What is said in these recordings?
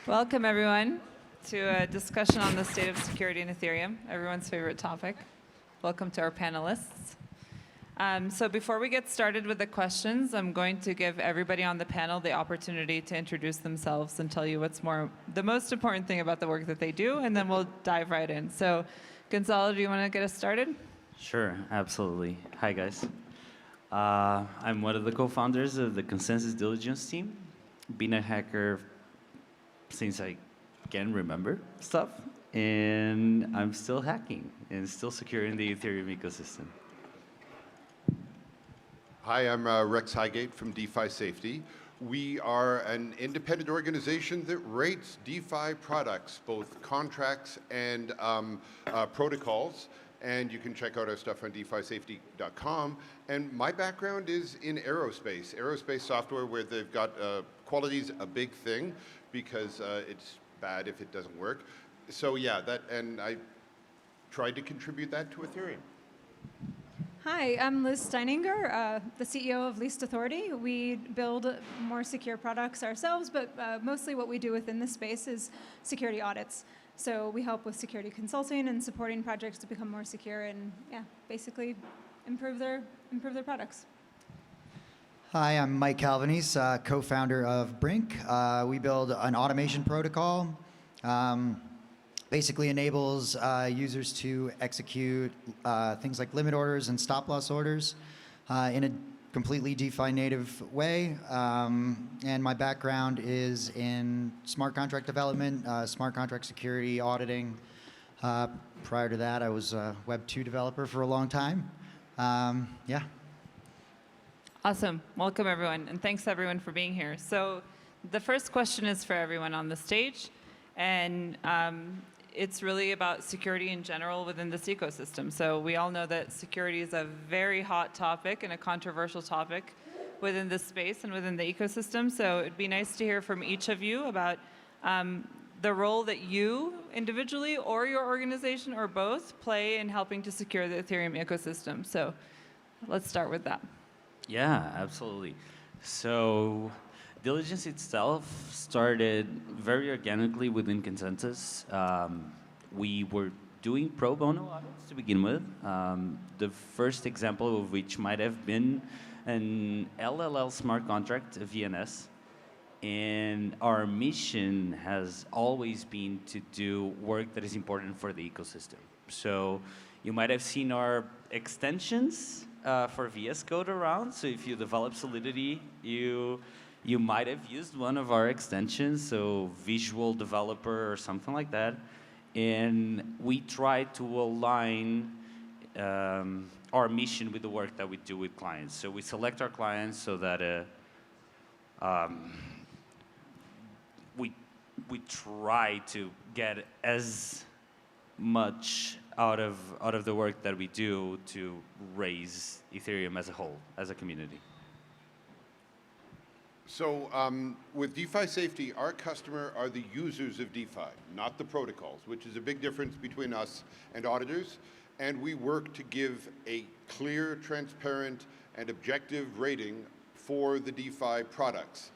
Welcome, everyone, to a discussion on the state of security in Ethereum, everyone's favorite topic. Welcome to our panelists. So before we get started with the questions, I'm going to give everybody on the panel the opportunity to introduce themselves and tell you what's the most important thing about the work that they do, and then we'll dive right in. So, Goncalo, do you want to get us started? Sure, absolutely. Hi, guys. I'm one of the co-founders of the Consensus Diligence team. Been a hacker since I can remember stuff, and I'm still hacking and still securing the Ethereum ecosystem. Hi, I'm Rex Highgate from DeFi Safety. We are an independent organization that rates DeFi products, both contracts and protocols. And you can check out our stuff on DeFiSafety.com. And my background is in aerospace software, where they've got quality's a big thing because it's bad if it doesn't work. So yeah, and I tried to contribute that to Ethereum. Hi, I'm Liz Steininger, the CEO of Least Authority. We build more secure products ourselves, but mostly what we do within this space is security audits. So we help with security consulting and supporting projects to become more secure and, yeah, basically improve their products. Hi, I'm Mike Calvanese, co-founder of Brink. We build an automation protocol. Basically enables users to execute things like limit orders and stop loss orders in a completely DeFi native way. And my background is in smart contract development, smart contract security, auditing. Prior to that, I was a Web 2 developer for a long time. Yeah. Awesome. Welcome, everyone, and thanks, everyone, for being here. So the first question is for everyone on the stage, and it's really about security in general within this ecosystem. So we all know that security is a very hot topic and a controversial topic within this space and within the ecosystem. So it'd be nice to hear from each of you about the role that you individually or your organization or both play in helping to secure the Ethereum ecosystem. So let's start with that. Yeah, absolutely. So diligence itself started very organically within Consensus. We were doing pro bono audits to begin with. The first example of which might have been an LLL smart contract, a VNS. And our mission has always been to do work that is important for the ecosystem. So you might have seen our extensions for VS Code around. So if you develop Solidity, you might have used one of our extensions, so Visual Developer or something like that. And we try to align our mission with the work that we do with clients. So we select our clients so that we try to get as much out of the work that we do to raise Ethereum as a whole, as a community. So with DeFi Safety, our customer are the users of DeFi, not the protocols, which is a big difference between us and auditors. And we work to give a clear, transparent, and objective rating for the DeFi products.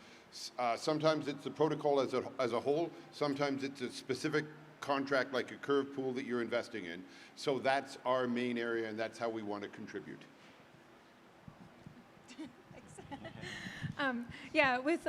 Sometimes it's the protocol as a whole. Sometimes it's a specific contract like a curve pool that you're investing in. So that's our main area, and that's how we want to contribute. Yeah, with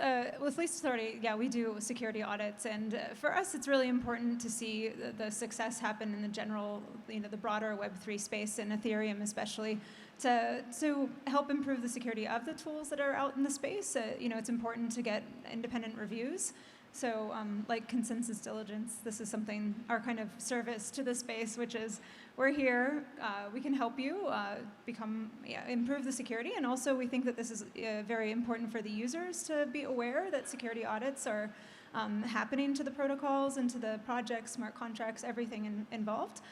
Least Authority, yeah, we do security audits, and for us, it's really important to see the success happen in the general, the broader Web3 space, and Ethereum especially, to help improve the security of the tools that are out in the space. It's important to get independent reviews. So like Consensus Diligence, this is something, our kind of service to the space, which is we're here, we can help you improve the security, and also we think that this is very important for the users to be aware that security audits are happening to the protocols and to the projects, smart contracts, everything involved.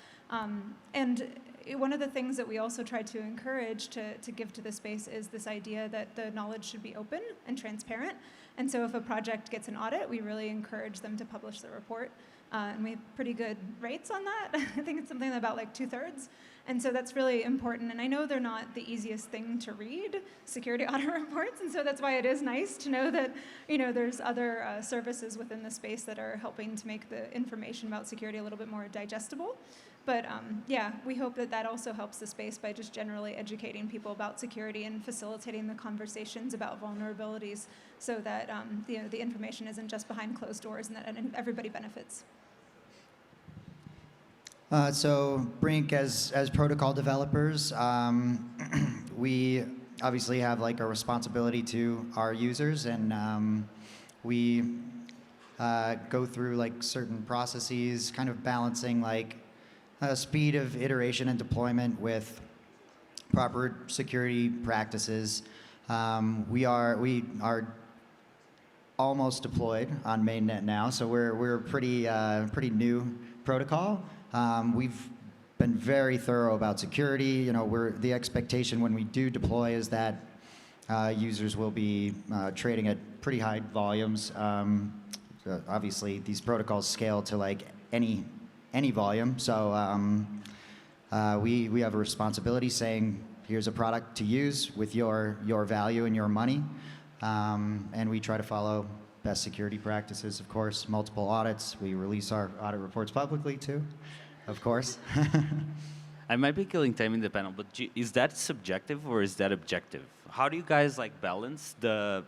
And one of the things that we also try to encourage to give to the space is this idea that the knowledge should be open and transparent. And so if a project gets an audit, we really encourage them to publish the report. And we have pretty good rates on that. I think it's something about like 2/3. And so that's really important. And I know they're not the easiest thing to read, security audit reports, and so that's why it is nice to know that there's other services within the space that are helping to make the information about security a little bit more digestible. But yeah, we hope that that also helps the space by just generally educating people about security and facilitating the conversations about vulnerabilities so that the information isn't just behind closed doors and that everybody benefits. So Brink, as protocol developers, we obviously have like a responsibility to our users, and we go through like certain processes, kind of balancing like speed of iteration and deployment with proper security practices. We are almost deployed on mainnet now, so we're pretty new protocol. We've been very thorough about security. The expectation when we do deploy is that users will be trading at pretty high volumes. Obviously, these protocols scale to like any volume. So we have a responsibility saying, here's a product to use with your value and your money. And we try to follow best security practices, of course, multiple audits. We release our audit reports publicly too, of course. I might be killing time in the panel, but is that subjective or is that objective? How do you guys like balance the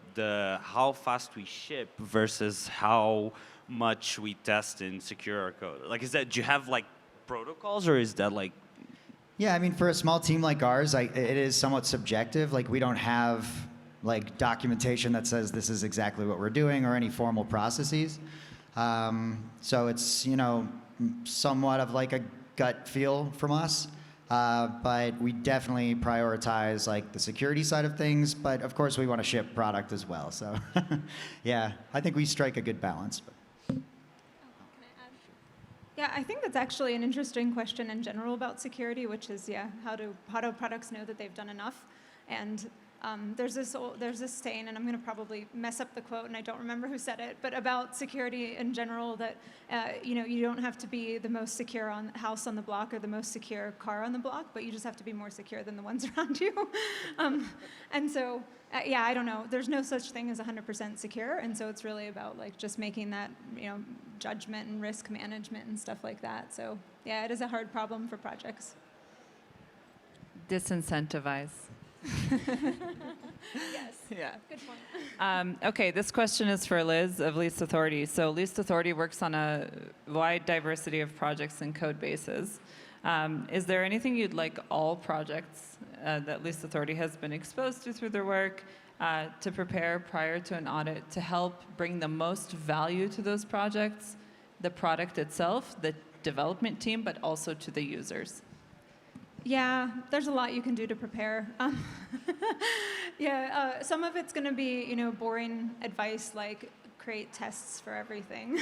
how fast we ship versus how much we test and secure our code? Like, do you have like protocols, or is that like? Yeah, I mean, for a small team like ours, it is somewhat subjective. Like, we don't have like documentation that says this is exactly what we're doing or any formal processes. So it's somewhat of like a gut feel from us. But we definitely prioritize like the security side of things, but of course we want to ship product as well. So yeah, I think we strike a good balance. Yeah, I think that's actually an interesting question in general about security, which is, how do products know that they've done enough? And there's this saying, and I'm going to probably mess up the quote, and I don't remember who said it, but about security in general, that you don't have to be the most secure house on the block or the most secure car on the block, but you just have to be more secure than the ones around you. And so, I don't know. There's no such thing as 100% secure, and so it's really about like just making that judgment and risk management and stuff like that. So yeah, it is a hard problem for projects. Disincentivize. Yes. Yeah. Good point. Okay, this question is for Liz of Least Authority. So Least Authority works on a wide diversity of projects and code bases. Is there anything you'd like all projects that Least Authority has been exposed to through their work to prepare prior to an audit to help bring the most value to those projects, the product itself, the development team, but also to the users? Yeah, there's a lot you can do to prepare. Some of it's going to be, boring advice like create tests for everything,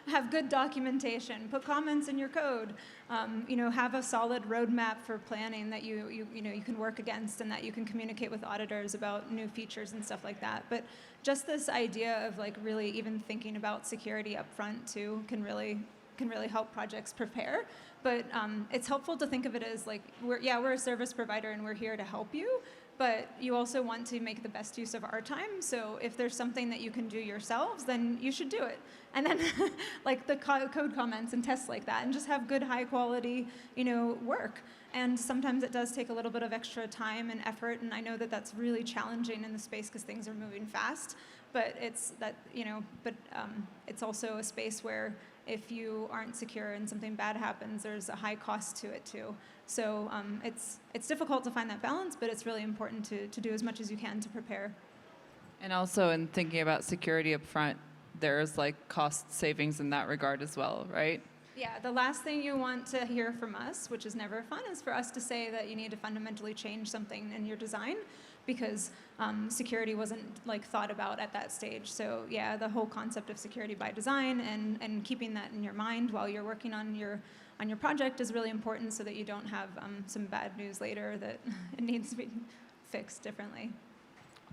have good documentation, put comments in your code, have a solid roadmap for planning that you can work against and that you can communicate with auditors about new features and stuff like that. But just this idea of like really even thinking about security up front too can really help projects prepare. But it's helpful to think of it as like, we're a service provider and we're here to help you, but you also want to make the best use of our time. So if there's something that you can do yourselves, then you should do it. And then like the code comments and tests like that, and just have good, high quality, work. And sometimes it does take a little bit of extra time and effort, and I know that that's really challenging in the space because things are moving fast. But it's also a space where if you aren't secure and something bad happens, there's a high cost to it too. So it's difficult to find that balance, but it's really important to do as much as you can to prepare. And also in thinking about security up front, there's like cost savings in that regard as well, right? Yeah, the last thing you want to hear from us, which is never fun, is for us to say that you need to fundamentally change something in your design because security wasn't like thought about at that stage. So yeah, the whole concept of security by design and keeping that in your mind while you're working on your project is really important so that you don't have some bad news later that it needs to be fixed differently.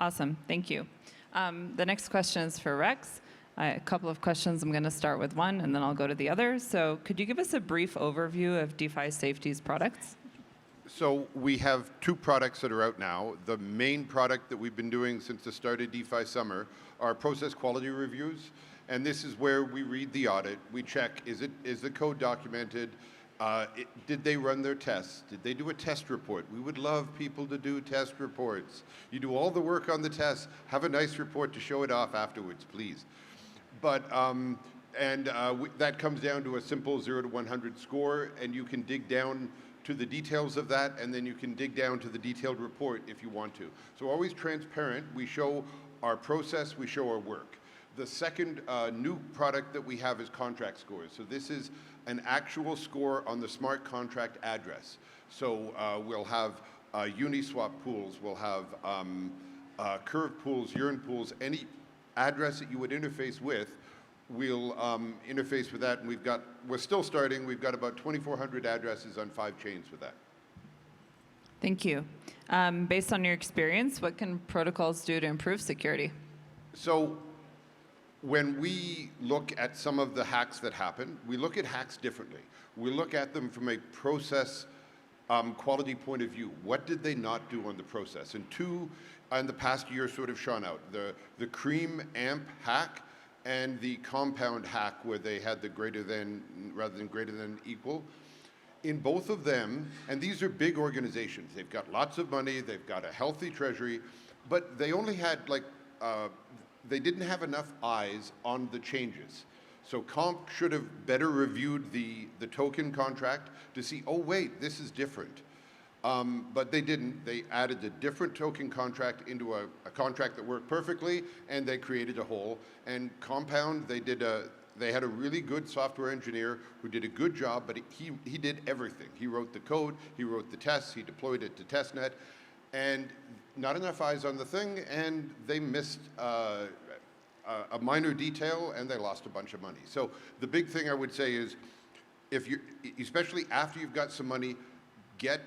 Awesome, thank you. The next question is for Rex. A couple of questions. I'm going to start with one, and then I'll go to the other. So could you give us a brief overview of DeFi Safety's products? So we have two products that are out now. The main product that we've been doing since the start of DeFi Summer are process quality reviews. And this is where we read the audit. We check, is the code documented? Did they run their tests? Did they do a test report? We would love people to do test reports. You do all the work on the tests, have a nice report to show it off afterwards, please. But that comes down to a simple 0 to 100 score, and you can dig down to the details of that, and then you can dig down to the detailed report if you want to. So always transparent. We show our process, we show our work. The second new product that we have is contract scores. So this is an actual score on the smart contract address. So we'll have Uniswap pools, we'll have curve pools, urine pools, any address that you would interface with, we'll interface with that, and we're still starting, we've got about 2,400 addresses on 5 chains with that. Thank you. Based on your experience, what can protocols do to improve security? So when we look at some of the hacks that happen, we look at hacks differently. We look at them from a process quality point of view. What did they not do on the process? And two, in the past year, sort of shone out. The cream amp hack and the compound hack, where they had the greater than rather than greater than equal. In both of them, and these are big organizations, they've got lots of money, they've got a healthy treasury, but they only had they didn't have enough eyes on the changes. So Comp should have better reviewed the token contract to see, oh wait, this is different. But they didn't. They added a different token contract into a contract that worked perfectly, and they created a hole. And Compound, they had a really good software engineer who did a good job, but he did everything. He wrote the code, he wrote the tests, he deployed it to testnet, and not enough eyes on the thing, and they missed a minor detail, and they lost a bunch of money. So the big thing I would say is, especially after you've got some money, get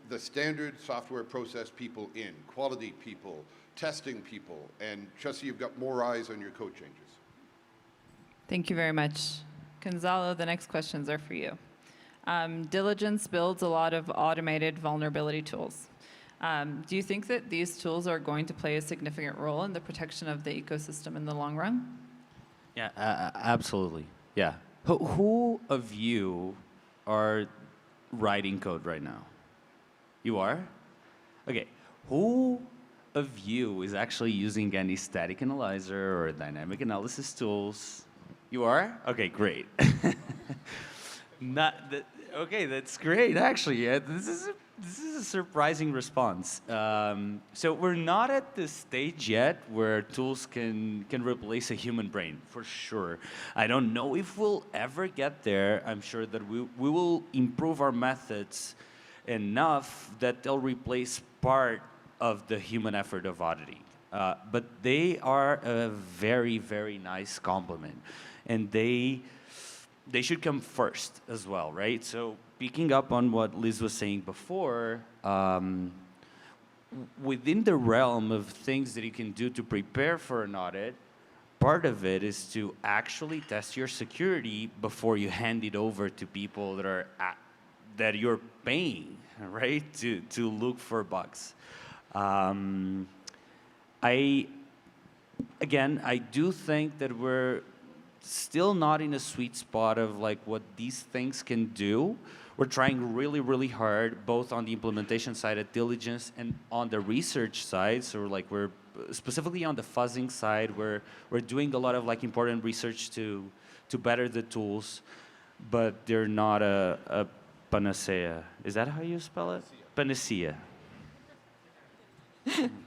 the standard software process people in, quality people, testing people, and just so you've got more eyes on your code changes. Thank you very much. Gonzalo, the next questions are for you. Diligence builds a lot of automated vulnerability tools. Do you think that these tools are going to play a significant role in the protection of the ecosystem in the long run? Yeah, absolutely. Yeah. Who of you are writing code right now? You are? Okay. Who of you is actually using any static analyzer or dynamic analysis tools? You are? Okay, great. Okay, that's great, actually. Yeah, this is a surprising response. So we're not at the stage yet where tools can replace a human brain, for sure. I don't know if we'll ever get there. I'm sure that we will improve our methods enough that they'll replace part of the human effort of auditing. But they are a very, very nice complement. And they should come first as well, right? So picking up on what Liz was saying before, within the realm of things that you can do to prepare for an audit, part of it is to actually test your security before you hand it over to people that you're paying, right, to look for bugs. I do think that we're still not in a sweet spot of like what these things can do. We're trying really, really hard, both on the implementation side at Diligence and on the research side. So like we're specifically on the fuzzing side, we're doing a lot of like important research to better the tools, but they're not a panacea. Is that how you spell it? Panacea.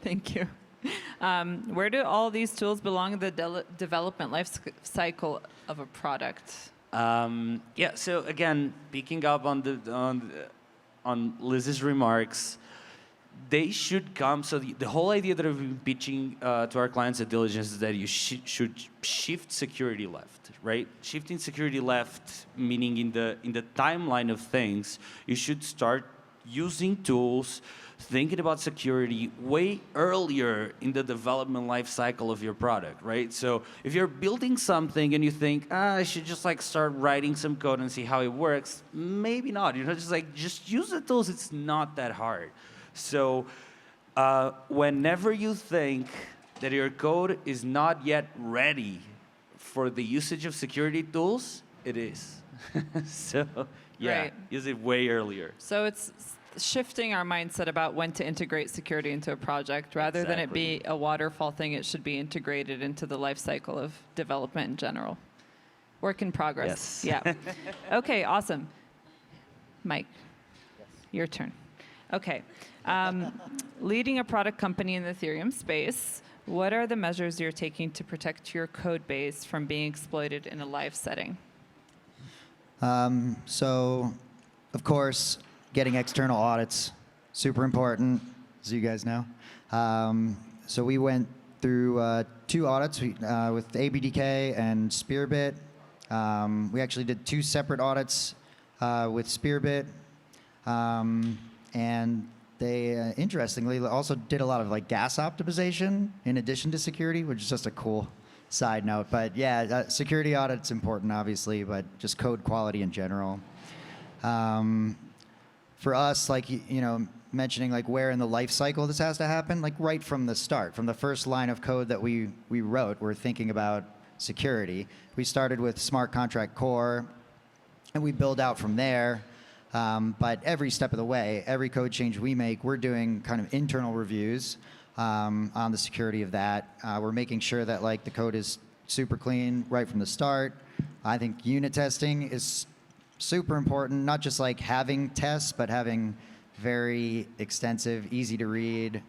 Thank you. Where do all these tools belong in the development life cycle of a product? Yeah. So again, picking up on Liz's remarks, they should come. So the whole idea that I've been pitching to our clients at Diligence is that you should shift security left, right? Shifting security left, meaning in the timeline of things, you should start using tools, thinking about security way earlier in the development life cycle of your product, right? So if you're building something and you think, I should just like start writing some code and see how it works, maybe not. Just use the tools. It's not that hard. So whenever you think that your code is not yet ready for the usage of security tools, it is. So yeah, Right. use it way earlier. So it's shifting our mindset about when to integrate security into a project. Rather than it Exactly. be a waterfall thing, it should be integrated into the life cycle of development in general. Work in progress. Yes. Yeah. Okay, awesome. Mike, your turn. Okay. Leading a product company in the Ethereum space, what are the measures you're taking to protect your code base from being exploited in a live setting? So, of course, getting external audits, super important, as you guys know. So we went through 2 audits with ABDK and Spearbit. We actually did 2 separate audits with Spearbit. And they, interestingly, also did a lot of like gas optimization in addition to security, which is just a cool side note. But yeah, security audit's important, obviously, but just code quality in general. For us, like, you know, mentioning like where in the life cycle this has to happen, like right from the start, from the first line of code that we wrote, we're thinking about security. We started with smart contract core, and we build out from there. But every step of the way, every code change we make, we're doing kind of internal reviews on the security of that. We're making sure that like the code is super clean right from the start. I think unit testing is super important, not just like having tests, but having very extensive, easy to read,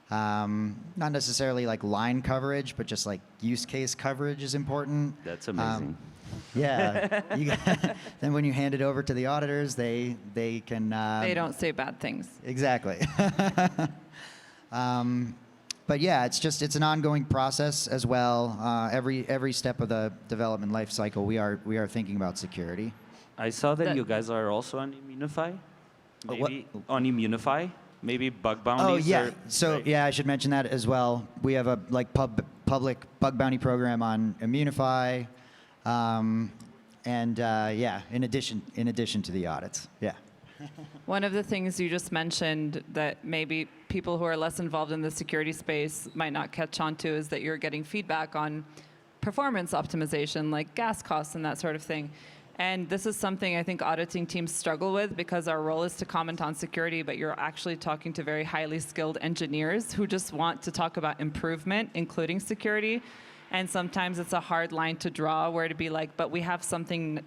not necessarily like line coverage, but just like use case coverage is important. That's amazing. Yeah. Then when you hand it over to the auditors, they can. They don't say bad things. Exactly. But yeah, it's an ongoing process as well. Every step of the development life cycle, we are thinking about security. I saw that That- you guys are also on Immunify. Oh, what? Maybe on Immunify, maybe bug bounties. Oh yeah. or- So right? yeah, I should mention that as well. We have a like public bug bounty program on Immunify, and yeah, in addition to the audits. Yeah. One of the things you just mentioned that maybe people who are less involved in the security space might not catch on to is that you're getting feedback on performance optimization, like gas costs and that sort of thing. And this is something I think auditing teams struggle with because our role is to comment on security, but you're actually talking to very highly skilled engineers who just want to talk about improvement, including security. And sometimes it's a hard line to draw where to be like, but we have something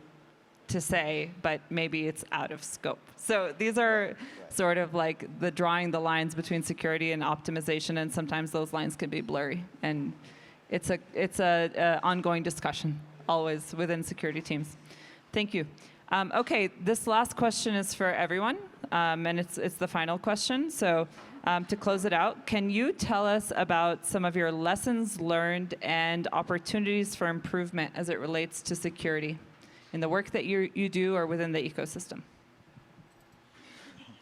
to say, but maybe it's out of scope. So these are sort of like the drawing the lines between security and optimization, and sometimes those lines can be blurry. And it's a ongoing discussion always within security teams. Thank you. Okay, this last question is for everyone, and it's the final question. So to close it out, can you tell us about some of your lessons learned and opportunities for improvement as it relates to security in the work that you do or within the ecosystem?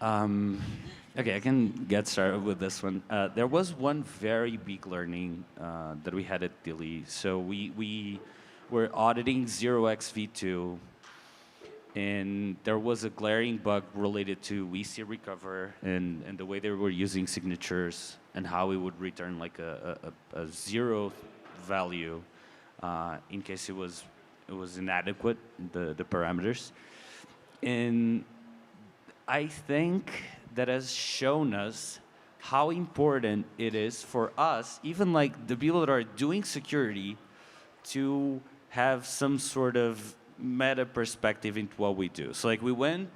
Okay, I can get started with this one. There was one very big learning that we had at Dilly. So we were auditing 0xv2, and there was a glaring bug related to VC recover and the way they were using signatures and how it would return like a 0 value in case it was inadequate, the parameters. And I think that has shown us how important it is for us, even like the people that are doing security, to have some sort of meta perspective into what we do. So like we went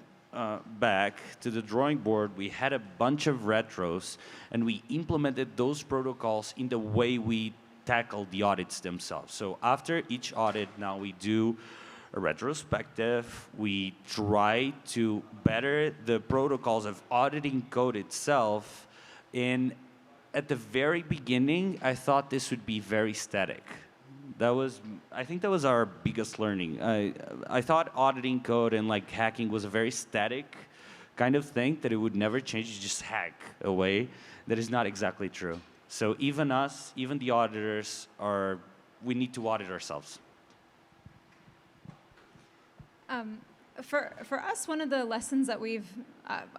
back to the drawing board, we had a bunch of retros, and we implemented those protocols in the way we tackle the audits themselves. So after each audit, now we do a retrospective. We try to better the protocols of auditing code itself. And at the very beginning, I thought this would be very static. I think that was our biggest learning. I thought auditing code and like hacking was a very static kind of think that it would never change, you just hack away. That is not exactly true. So even us, even the auditors, we need to audit ourselves. For us, one of the lessons that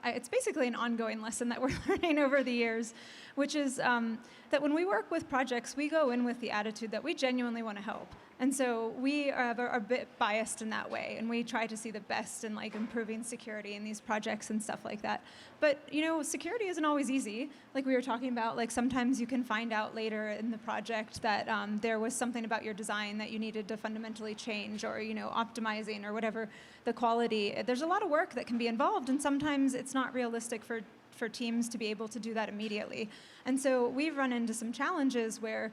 it's basically an ongoing lesson that we're learning over the years, which is that when we work with projects, we go in with the attitude that we genuinely want to help. And so we are a bit biased in that way, and we try to see the best in like improving security in these projects and stuff like that. But security isn't always easy. Like we were talking about, like sometimes you can find out later in the project that there was something about your design that you needed to fundamentally change, or optimizing or whatever the quality. There's a lot of work that can be involved, and sometimes it's not realistic for teams to be able to do that immediately. And so we've run into some challenges where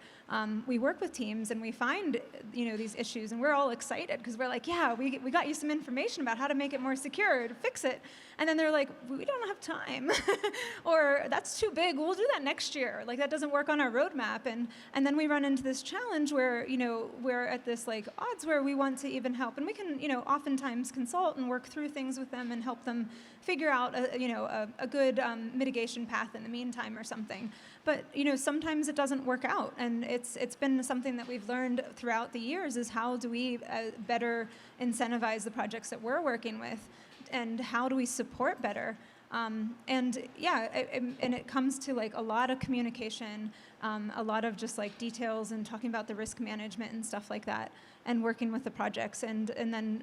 we work with teams and we find these issues, and we're all excited because we're like, yeah, we got you some information about how to make it more secure, to fix it. And then they're like, we don't have time. Or that's too big, we'll do that next year. Like that doesn't work on our roadmap. And then we run into this challenge where we're at this like odds where we want to even help. And we can oftentimes consult and work through things with them and help them figure out a good mitigation path in the meantime or something. But sometimes it doesn't work out, and it's been something that we've learned throughout the years is how do we better incentivize the projects that we're working with, and how do we support better. And it comes to like a lot of communication, a lot of just like details and talking about the risk management and stuff like that, and working with the projects, and then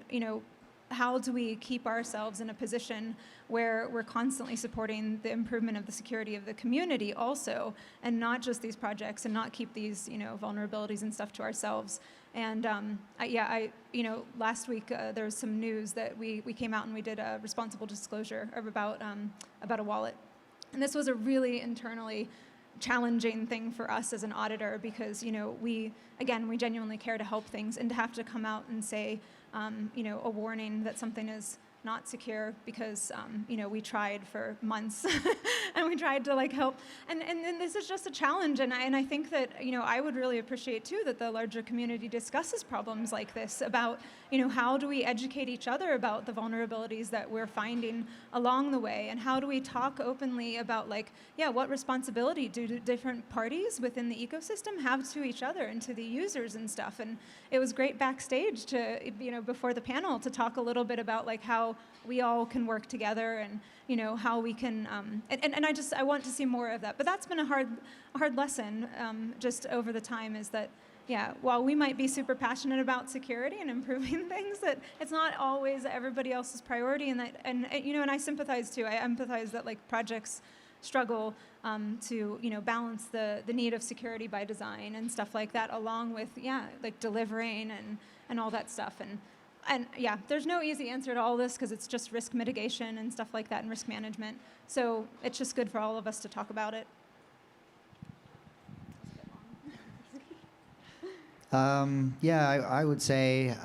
how do we keep ourselves in a position where we're constantly supporting the improvement of the security of the community also, and not just these projects, and not keep these vulnerabilities and stuff to ourselves. And last week there was some news that we came out and we did a responsible disclosure about a wallet, and this was a really internally challenging thing for us as an auditor, because we genuinely care to help things, and to have to come out and say a warning that something is not secure because we tried for months and we tried to like help, and this is just a challenge, and I think that I would really appreciate too that the larger community discusses problems like this about how do we educate each other about the vulnerabilities that we're finding along the way, and how do we talk openly about what responsibility do different parties within the ecosystem have to each other and to the users and stuff. And it was great backstage to before the panel to talk a little bit about how we all can work together, and how we can and I want to see more of that. But that's been a hard lesson just over the time, is that while we might be super passionate about security and improving things, that it's not always everybody else's priority, and I sympathize too. I empathize that projects struggle to balance the need of security by design and stuff like that, along with delivering and all that stuff. And there's no easy answer to all this, because it's just risk mitigation and stuff like that, and risk management. So it's just good for all of us to talk about it. I would say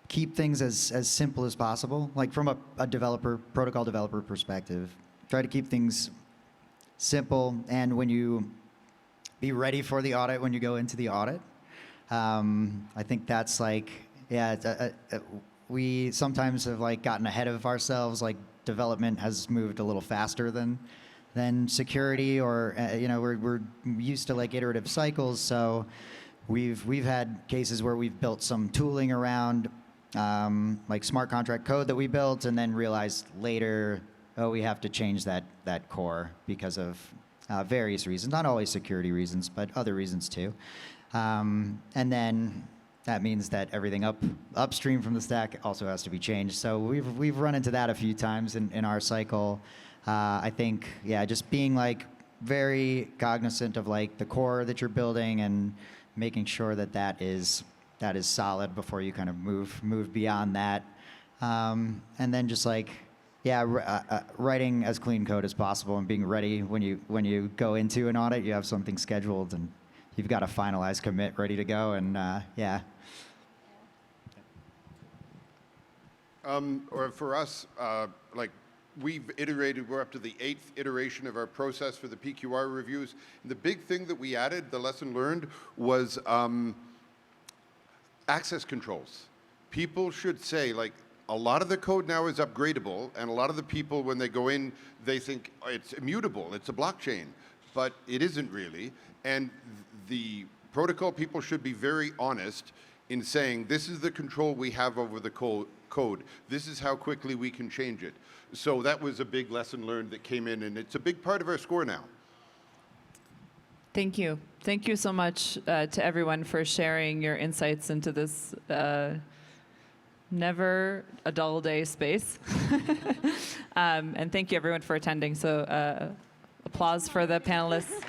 keep things as simple as possible. Like from a protocol developer perspective, try to keep things simple, and when you be ready for the audit, when you go into the audit. I think that's we sometimes have gotten ahead of ourselves. Development has moved a little faster than security, or we're used to iterative cycles. So we've had cases where we've built some tooling around smart contract code that we built, and then realized later, we have to change that core because of various reasons, not always security reasons, but other reasons too. And then that means that everything upstream from the stack also has to be changed. So we've run into that a few times in our cycle. I think just being very cognizant of the core that you're building, and making sure that is solid before you kind of move beyond that. And then just writing as clean code as possible, and being ready when you go into an audit, you have something scheduled, and you've got a finalized commit ready to go, and Or for us, we've iterated, we're up to the 8th iteration of our process for the PQR reviews. And the big thing that we added, the lesson learned, was access controls. People should say, A lot of the code now is upgradable, and a lot of the people, when they go in, they think it's immutable, it's a blockchain, but it isn't really. And the protocol people should be very honest in saying, this is the control we have over the code. This is how quickly we can change it. So that was a big lesson learned that came in, and it's a big part of our score now. Thank you. Thank you so much to everyone for sharing your insights into this never a dull day space. And thank you everyone for attending. So applause for the panelists.